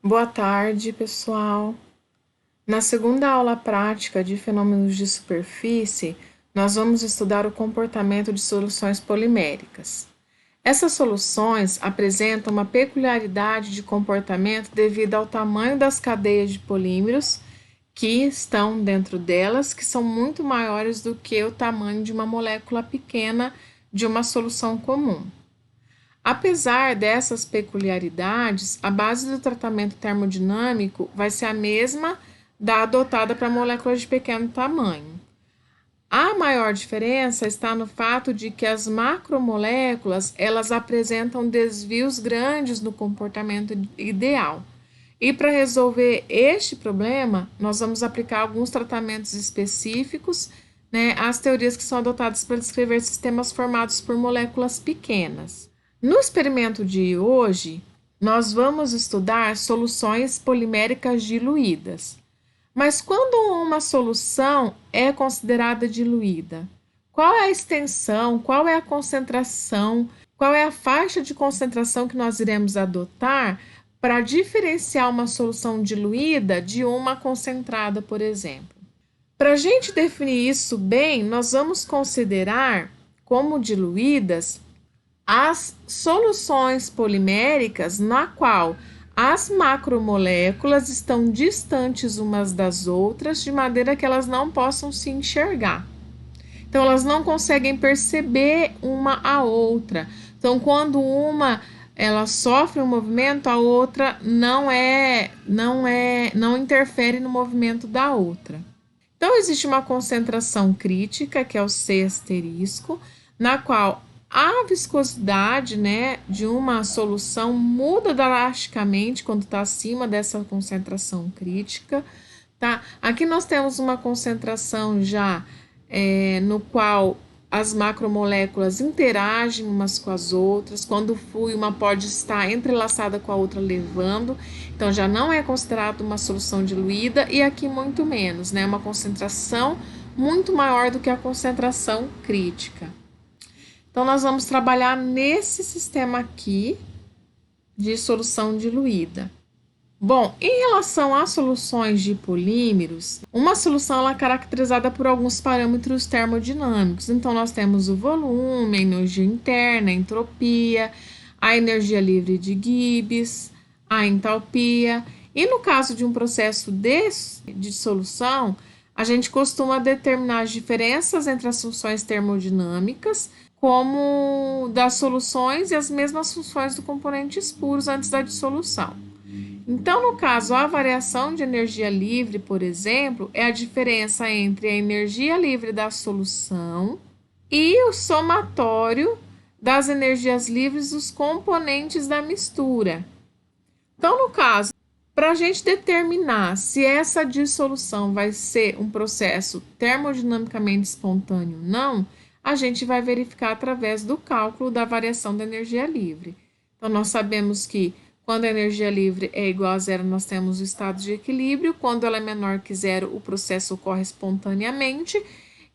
Boa tarde, pessoal. Na segunda aula prática de fenômenos de superfície, nós vamos estudar o comportamento de soluções poliméricas. Essas soluções apresentam uma peculiaridade de comportamento devido ao tamanho das cadeias de polímeros que estão dentro delas, que são muito maiores do que o tamanho de uma molécula pequena de uma solução comum. Apesar dessas peculiaridades, a base do tratamento termodinâmico vai ser a mesma da adotada para moléculas de pequeno tamanho. A maior diferença está no fato de que as macromoléculas, elas apresentam desvios grandes no comportamento ideal. E para resolver este problema, nós vamos aplicar alguns tratamentos específicos, né, às teorias que são adotadas para descrever sistemas formados por moléculas pequenas. No experimento de hoje, nós vamos estudar soluções poliméricas diluídas. Mas quando uma solução é considerada diluída, qual é a extensão, qual é a concentração, qual é a faixa de concentração que nós iremos adotar para diferenciar uma solução diluída de uma concentrada, por exemplo? Para a gente definir isso bem, nós vamos considerar como diluídas as soluções poliméricas na qual as macromoléculas estão distantes umas das outras, de maneira que elas não possam se enxergar. Então, elas não conseguem perceber uma a outra. Então, quando uma ela sofre um movimento, a outra não interfere no movimento da outra. Então, existe uma concentração crítica, que é o C asterisco, na qual a viscosidade, né, de uma solução muda drasticamente quando está acima dessa concentração crítica, tá? Aqui nós temos uma concentração já no qual as macromoléculas interagem umas com as outras, quando flui, uma pode estar entrelaçada com a outra levando, então já não é considerado uma solução diluída, e aqui muito menos, né? Uma concentração muito maior do que a concentração crítica. Então, nós vamos trabalhar nesse sistema aqui de solução diluída. Bom, em relação às soluções de polímeros, uma solução é caracterizada por alguns parâmetros termodinâmicos. Então, nós temos o volume, a energia interna, a entropia, a energia livre de Gibbs, a entalpia. E no caso de um processo de solução, a gente costuma determinar as diferenças entre as funções termodinâmicas, como das soluções, e as mesmas funções dos componentes puros antes da dissolução. Então, no caso, a variação de energia livre, por exemplo, é a diferença entre a energia livre da solução e o somatório das energias livres dos componentes da mistura. Então, no caso, para a gente determinar se essa dissolução vai ser um processo termodinamicamente espontâneo ou não, a gente vai verificar através do cálculo da variação da energia livre. Então, nós sabemos que quando a energia livre é igual a zero, nós temos o estado de equilíbrio. Quando ela é menor que zero, o processo ocorre espontaneamente,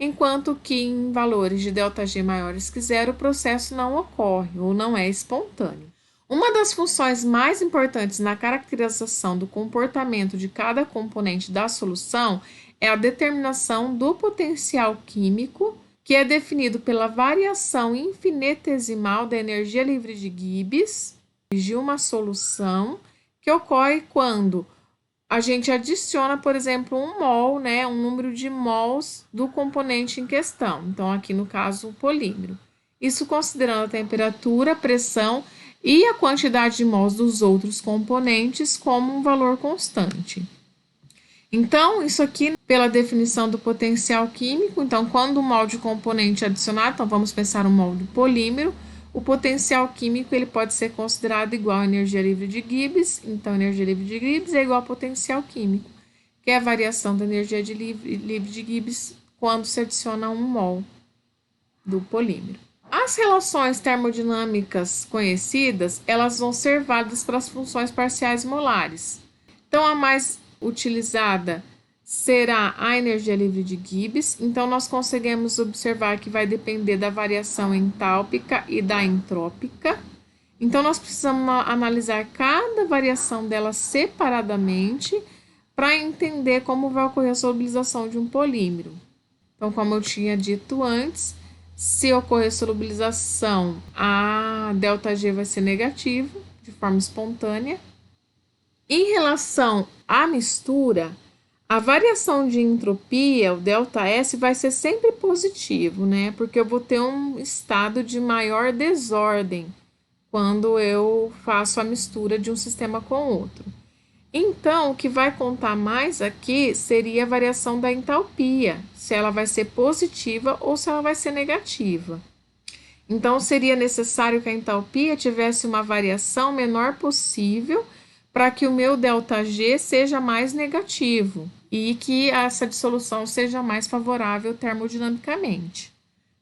enquanto que em valores de ΔG maiores que zero, o processo não ocorre ou não é espontâneo. Uma das funções mais importantes na caracterização do comportamento de cada componente da solução é a determinação do potencial químico, que é definido pela variação infinitesimal da energia livre de Gibbs de uma solução, que ocorre quando a gente adiciona, por exemplo, um mol, né, um número de mols do componente em questão. Então, aqui no caso, o polímero. Isso considerando a temperatura, a pressão e a quantidade de mols dos outros componentes como um valor constante. Então, isso aqui pela definição do potencial químico. Então, quando o mol de componente é adicionado, então vamos pensar no mol de polímero, o potencial químico ele pode ser considerado igual à energia livre de Gibbs. Então, a energia livre de Gibbs é igual ao potencial químico, que é a variação da energia livre de Gibbs quando se adiciona um mol do polímero. As relações termodinâmicas conhecidas, elas vão ser válidas para as funções parciais molares. Então, a mais utilizada será a energia livre de Gibbs. Então, nós conseguimos observar que vai depender da variação entálpica e da entrópica. Então, nós precisamos analisar cada variação dela separadamente para entender como vai ocorrer a solubilização de um polímero. Então, como eu tinha dito antes, se ocorrer solubilização, a ΔG vai ser negativo, de forma espontânea. Em relação à mistura, a variação de entropia, o ΔS, vai ser sempre positivo, né? Porque eu vou ter um estado de maior desordem quando eu faço a mistura de um sistema com outro. Então, o que vai contar mais aqui seria a variação da entalpia, se ela vai ser positiva ou se ela vai ser negativa. Então, seria necessário que a entalpia tivesse uma variação menor possível para que o meu ΔG seja mais negativo e que essa dissolução seja mais favorável termodinamicamente.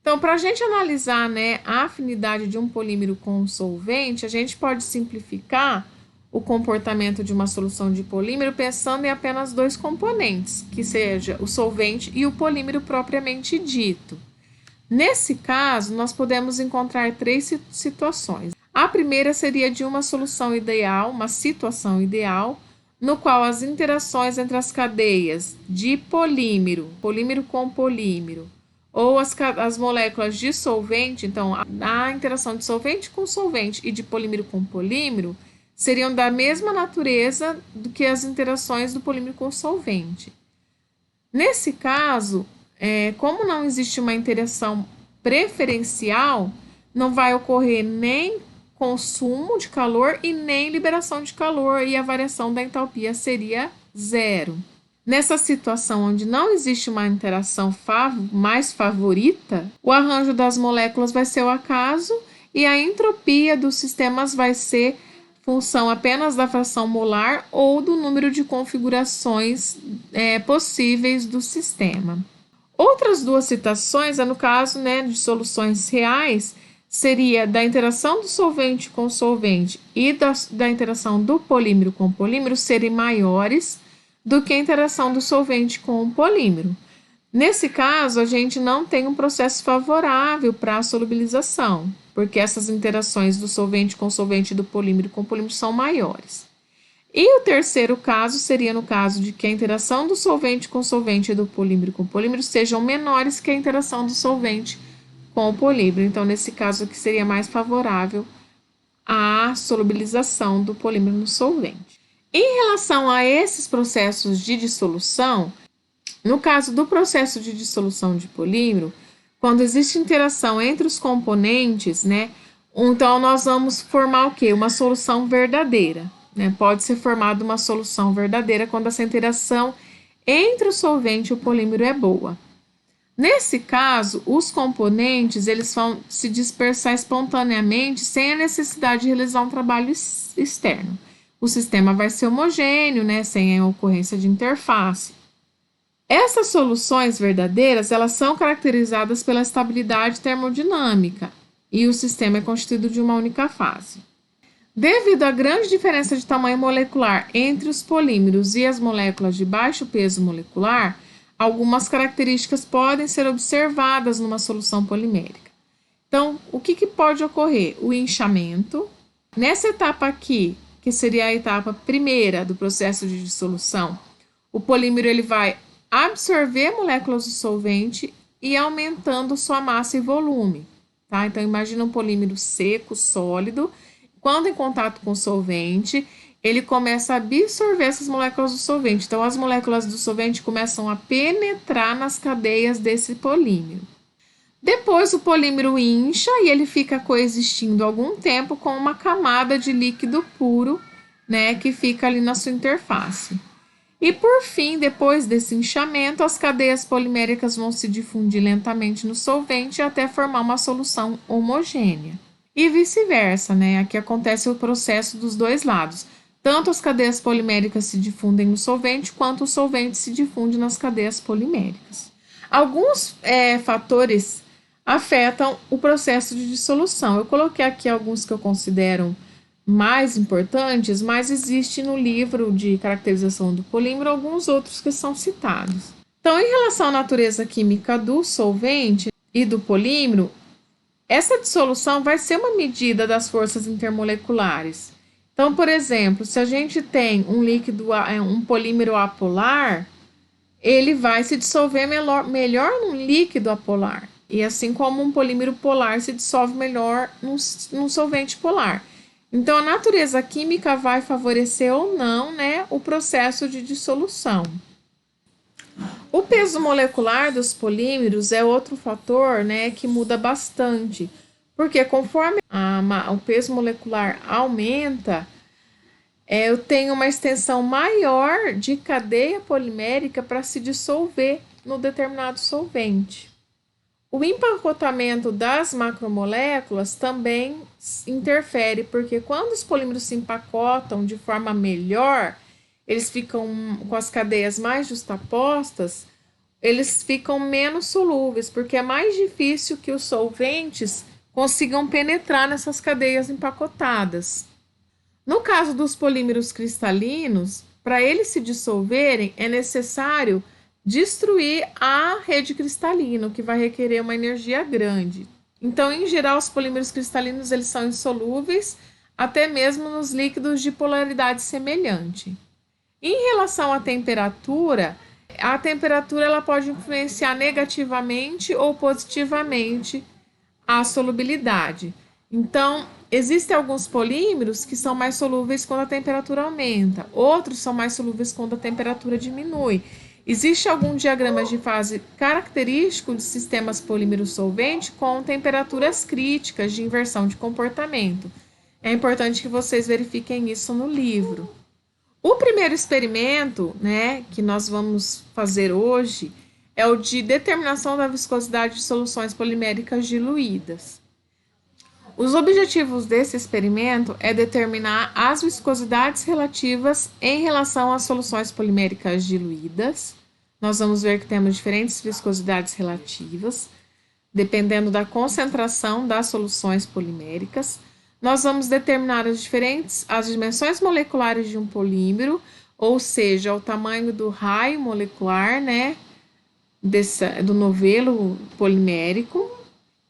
Então, para a gente analisar, né, a afinidade de um polímero com um solvente, a gente pode simplificar o comportamento de uma solução de polímero pensando em apenas dois componentes, que seja o solvente e o polímero propriamente dito. Nesse caso, nós podemos encontrar três situações. A primeira seria de uma solução ideal, uma situação ideal, no qual as interações entre as cadeias de polímero, polímero com polímero, ou as moléculas de solvente, então a interação de solvente com solvente e de polímero com polímero, seriam da mesma natureza do que as interações do polímero com solvente. Nesse caso, como não existe uma interação preferencial, não vai ocorrer nem consumo de calor e nem liberação de calor, e a variação da entalpia seria zero. Nessa situação onde não existe uma interação mais favorita, o arranjo das moléculas vai ser o acaso e a entropia dos sistemas vai ser função apenas da fração molar ou do número de configurações possíveis do sistema. Outras duas situações, no caso, né, de soluções reais, seria da interação do solvente com solvente e da interação do polímero com polímero serem maiores do que a interação do solvente com o polímero. Nesse caso, a gente não tem um processo favorável para a solubilização, porque essas interações do solvente com solvente e do polímero com polímero são maiores. E o terceiro caso seria no caso de que a interação do solvente com solvente e do polímero com polímero sejam menores que a interação do solvente com o polímero. Então, nesse caso aqui seria mais favorável à solubilização do polímero no solvente. Em relação a esses processos de dissolução, no caso do processo de dissolução de polímero, quando existe interação entre os componentes, né, então nós vamos formar o quê? Uma solução verdadeira, né? Pode ser formada uma solução verdadeira quando essa interação entre o solvente e o polímero é boa. Nesse caso, os componentes eles vão se dispersar espontaneamente sem a necessidade de realizar um trabalho externo. O sistema vai ser homogêneo, né, sem a ocorrência de interface. Essas soluções verdadeiras, elas são caracterizadas pela estabilidade termodinâmica e o sistema é constituído de uma única fase. Devido à grande diferença de tamanho molecular entre os polímeros e as moléculas de baixo peso molecular, algumas características podem ser observadas numa solução polimérica. Então, o que pode ocorrer? O inchamento. Nessa etapa aqui, que seria a etapa primeira do processo de dissolução, o polímero ele vai absorver moléculas do solvente e aumentando sua massa e volume, tá? Então, imagina um polímero seco, sólido, quando em contato com o solvente, ele começa a absorver essas moléculas do solvente. Então, as moléculas do solvente começam a penetrar nas cadeias desse polímero. Depois, o polímero incha e ele fica coexistindo algum tempo com uma camada de líquido puro, né, que fica ali na sua interface. E por fim, depois desse inchamento, as cadeias poliméricas vão se difundir lentamente no solvente até formar uma solução homogênea. E vice-versa, né? Aqui acontece o processo dos dois lados. Tanto as cadeias poliméricas se difundem no solvente, quanto o solvente se difunde nas cadeias poliméricas. Alguns fatores afetam o processo de dissolução. Eu coloquei aqui alguns que eu considero mais importantes, mas existe no livro de caracterização do polímero alguns outros que são citados. Então, em relação à natureza química do solvente e do polímero, Essa dissolução vai ser uma medida das forças intermoleculares. Então, por exemplo, se a gente tem um líquido, um polímero apolar, ele vai se dissolver melhor num líquido apolar. E assim como um polímero polar se dissolve melhor num solvente polar. Então, a natureza química vai favorecer ou não, né, o processo de dissolução. O peso molecular dos polímeros é outro fator, né, que muda bastante, porque conforme o peso molecular aumenta, eu tenho uma extensão maior de cadeia polimérica para se dissolver no determinado solvente. O empacotamento das macromoléculas também interfere, porque quando os polímeros se empacotam de forma melhor, eles ficam com as cadeias mais justapostas, eles ficam menos solúveis, porque é mais difícil que os solventes consigam penetrar nessas cadeias empacotadas. No caso dos polímeros cristalinos, para eles se dissolverem, é necessário destruir a rede cristalina, o que vai requerer uma energia grande. Então, em geral, os polímeros cristalinos eles são insolúveis, até mesmo nos líquidos de polaridade semelhante. Em relação à temperatura, a temperatura ela pode influenciar negativamente ou positivamente a solubilidade. Então, existem alguns polímeros que são mais solúveis quando a temperatura aumenta, outros são mais solúveis quando a temperatura diminui. Existe algum diagrama de fase característico de sistemas polímero-solvente com temperaturas críticas de inversão de comportamento. É importante que vocês verifiquem isso no livro. O primeiro experimento, né, que nós vamos fazer hoje é o de determinação da viscosidade de soluções poliméricas diluídas. Os objetivos desse experimento é determinar as viscosidades relativas em relação às soluções poliméricas diluídas. Nós vamos ver que temos diferentes viscosidades relativas, dependendo da concentração das soluções poliméricas. Nós vamos determinar as dimensões moleculares de um polímero, ou seja, o tamanho do raio molecular, né, do novelo polimérico.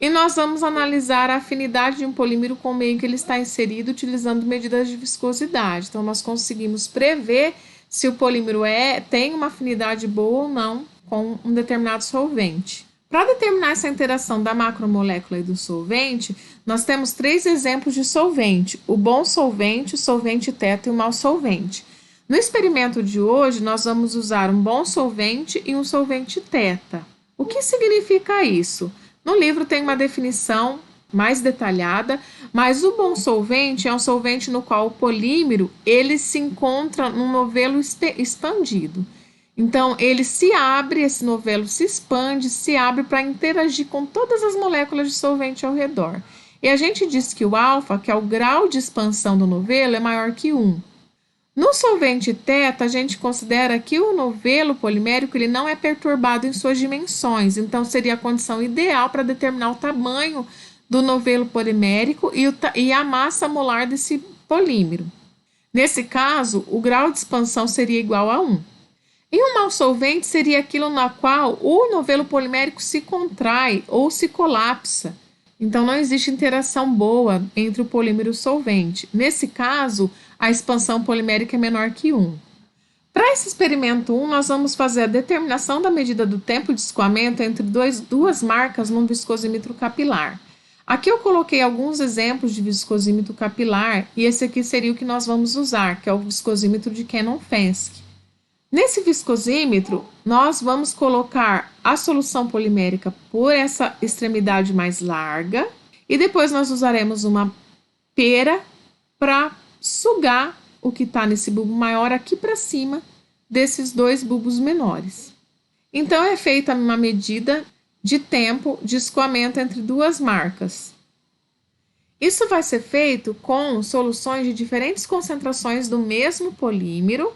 E nós vamos analisar a afinidade de um polímero com o meio em que ele está inserido, utilizando medidas de viscosidade. Então, nós conseguimos prever se o polímero tem uma afinidade boa ou não com um determinado solvente. Para determinar essa interação da macromolécula e do solvente, nós temos 3 exemplos de solvente: o bom solvente, o solvente teta e o mau solvente. No experimento de hoje, nós vamos usar um bom solvente e um solvente teta. O que significa isso? No livro tem uma definição mais detalhada, mas o bom solvente é um solvente no qual o polímero ele se encontra num novelo expandido. Então, ele se abre, esse novelo se expande, se abre para interagir com todas as moléculas de solvente ao redor. E a gente diz que o alfa, que é o grau de expansão do novelo, é maior que 1. No solvente teta, a gente considera que o novelo polimérico ele não é perturbado em suas dimensões, então seria a condição ideal para determinar o tamanho do novelo polimérico e a massa molar desse polímero. Nesse caso, o grau de expansão seria igual a 1. E um mau solvente seria aquilo na qual o novelo polimérico se contrai ou se colapsa. Então, não existe interação boa entre o polímero e o solvente. Nesse caso, a expansão polimérica é menor que 1. Para esse experimento 1, nós vamos fazer a determinação da medida do tempo de escoamento entre duas marcas num viscosímetro capilar. Aqui eu coloquei alguns exemplos de viscosímetro capilar e esse aqui seria o que nós vamos usar, que é o viscosímetro de Cannon-Fenske. Nesse viscosímetro, nós vamos colocar a solução polimérica por essa extremidade mais larga e depois nós usaremos uma pera para sugar o que está nesse bulbo maior aqui para cima desses 2 bulbos menores. Então, é feita uma medida de tempo de escoamento entre 2 marcas. Isso vai ser feito com soluções de diferentes concentrações do mesmo polímero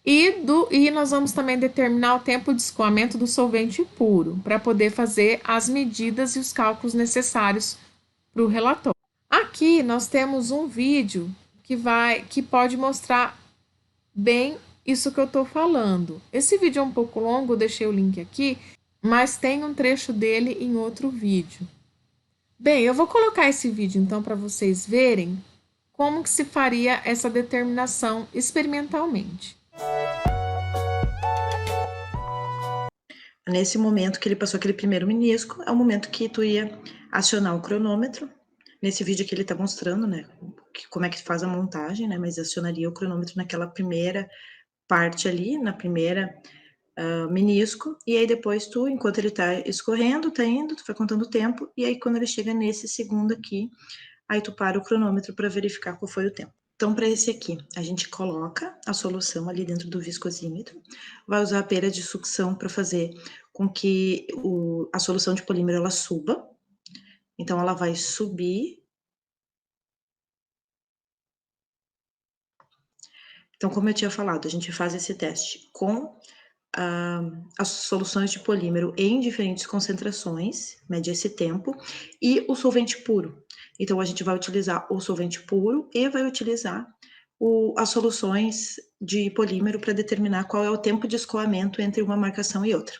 e nós vamos também determinar o tempo de escoamento do solvente puro, para poder fazer as medidas e os cálculos necessários para o relatório. Aqui nós temos um vídeo que pode mostrar bem isso que eu estou falando. Esse vídeo é um pouco longo, eu deixei o link aqui, mas tem um trecho dele em outro vídeo. Bem, eu vou colocar esse vídeo então para vocês verem como que se faria essa determinação experimentalmente. Nesse momento que ele passou aquele primeiro menisco, é o momento que tu ia acionar o cronômetro. Nesse vídeo que ele tá mostrando, né, como é que faz a montagem, né, mas acionaria o cronômetro naquela primeira parte ali, na primeira menisco, e aí depois tu, enquanto ele tá escorrendo, tá indo, tu vai contando o tempo, e aí quando ele chega nesse segundo aqui, aí tu para o cronômetro para verificar qual foi o tempo. Então, para esse aqui, a gente coloca a solução ali dentro do viscosímetro, vai usar a pera de sucção para fazer com que a solução de polímero ela suba. Então, ela vai subir. Então, como eu tinha falado, a gente faz esse teste com as soluções de polímero em diferentes concentrações, mede esse tempo, e o solvente puro. Então, a gente vai utilizar o solvente puro e vai utilizar as soluções de polímero para determinar qual é o tempo de escoamento entre uma marcação e outra.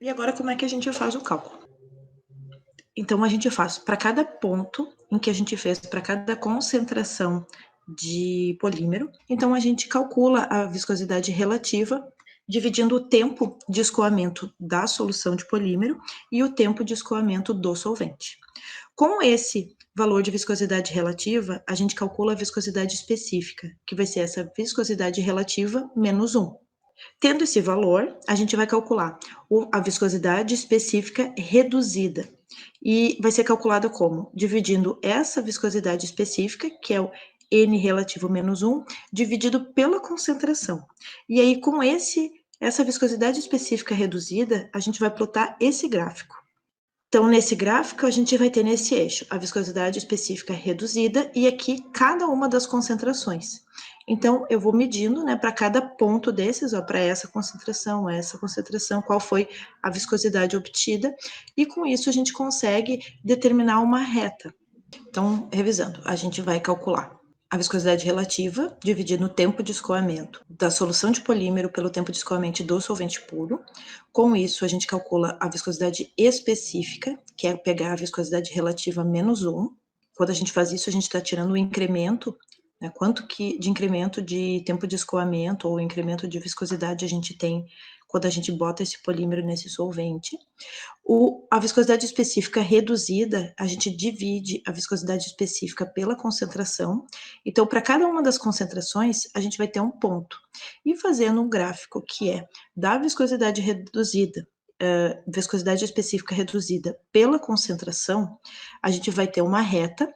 E agora, como é que a gente faz o cálculo? Então, a gente faz para cada ponto em que a gente fez, para cada concentração de polímero, então a gente calcula a viscosidade relativa, dividindo o tempo de escoamento da solução de polímero e o tempo de escoamento do solvente. Com esse valor de viscosidade relativa, a gente calcula a viscosidade específica, que vai ser essa viscosidade relativa menos 1. Tendo esse valor, a gente vai calcular a viscosidade específica reduzida. E vai ser calculada como? Dividindo essa viscosidade específica, que é o N relativo menos 1, dividido pela concentração. E aí, com essa viscosidade específica reduzida, a gente vai plotar esse gráfico. Então, nesse gráfico, a gente vai ter nesse eixo a viscosidade específica reduzida e aqui cada uma das concentrações. Então, eu vou medindo, né, para cada ponto desses, ó, para essa concentração, qual foi a viscosidade obtida, e com isso a gente consegue determinar uma reta. Então, revisando, a gente vai calcular a viscosidade relativa, dividindo o tempo de escoamento da solução de polímero pelo tempo de escoamento do solvente puro. Com isso, a gente calcula a viscosidade específica, que é pegar a viscosidade relativa menos 1. Quando a gente faz isso, a gente está tirando o incremento, né, quanto que de incremento de tempo de escoamento ou incremento de viscosidade a gente tem quando a gente bota esse polímero nesse solvente. A viscosidade específica reduzida, a gente divide a viscosidade específica pela concentração. Então, para cada uma das concentrações, a gente vai ter um ponto. E fazendo um gráfico que é da viscosidade reduzida, viscosidade específica reduzida pela concentração, a gente vai ter uma reta.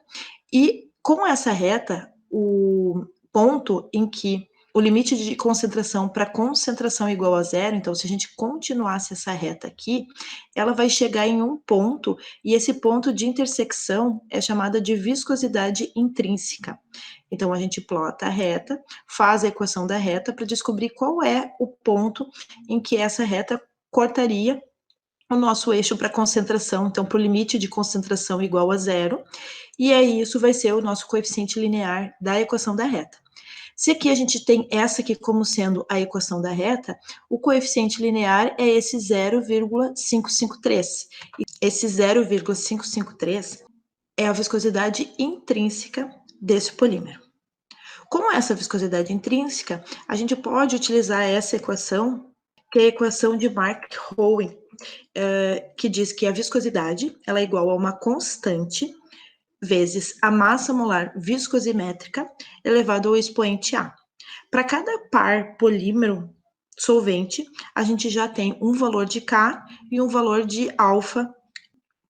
E com essa reta, o ponto em que o limite de concentração para concentração igual a zero, então se a gente continuasse essa reta aqui, ela vai chegar em um ponto, e esse ponto de intersecção é chamada de viscosidade intrínseca. Então a gente plota a reta, faz a equação da reta para descobrir qual é o ponto em que essa reta cortaria o nosso eixo para concentração, então para o limite de concentração igual a zero, e aí isso vai ser o nosso coeficiente linear da equação da reta. Se aqui a gente tem essa aqui como sendo a equação da reta, o coeficiente linear é esse 0,553. Esse 0,553 é a viscosidade intrínseca desse polímero. Com essa viscosidade intrínseca, a gente pode utilizar essa equação, que é a equação de Mark-Owen, que diz que a viscosidade ela é igual a uma constante vezes a massa molar viscosimétrica elevado ao expoente A. Para cada par polímero solvente, a gente já tem um valor de K e um valor de alfa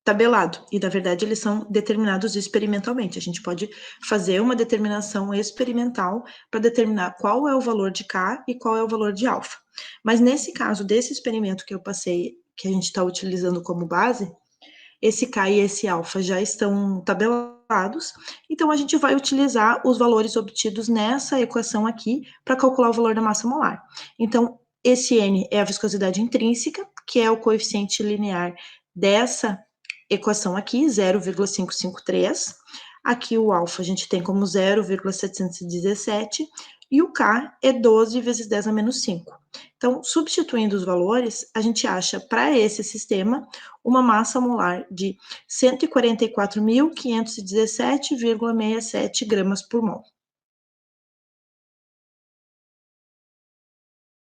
tabelado. E, na verdade, eles são determinados experimentalmente. A gente pode fazer uma determinação experimental para determinar qual é o valor de K e qual é o valor de alfa. Mas, nesse caso desse experimento que eu passei, que a gente está utilizando como base, esse K e esse alfa já estão tabelados, então a gente vai utilizar os valores obtidos nessa equação aqui para calcular o valor da massa molar. Então, esse N é a viscosidade intrínseca, que é o coeficiente linear dessa equação aqui, 0,553. Aqui o alfa a gente tem como 0,717 e o K é 12 vezes 10 a menos 5. Então, substituindo os valores, a gente acha para esse sistema uma massa molar de 144.517,67 gramas por mol.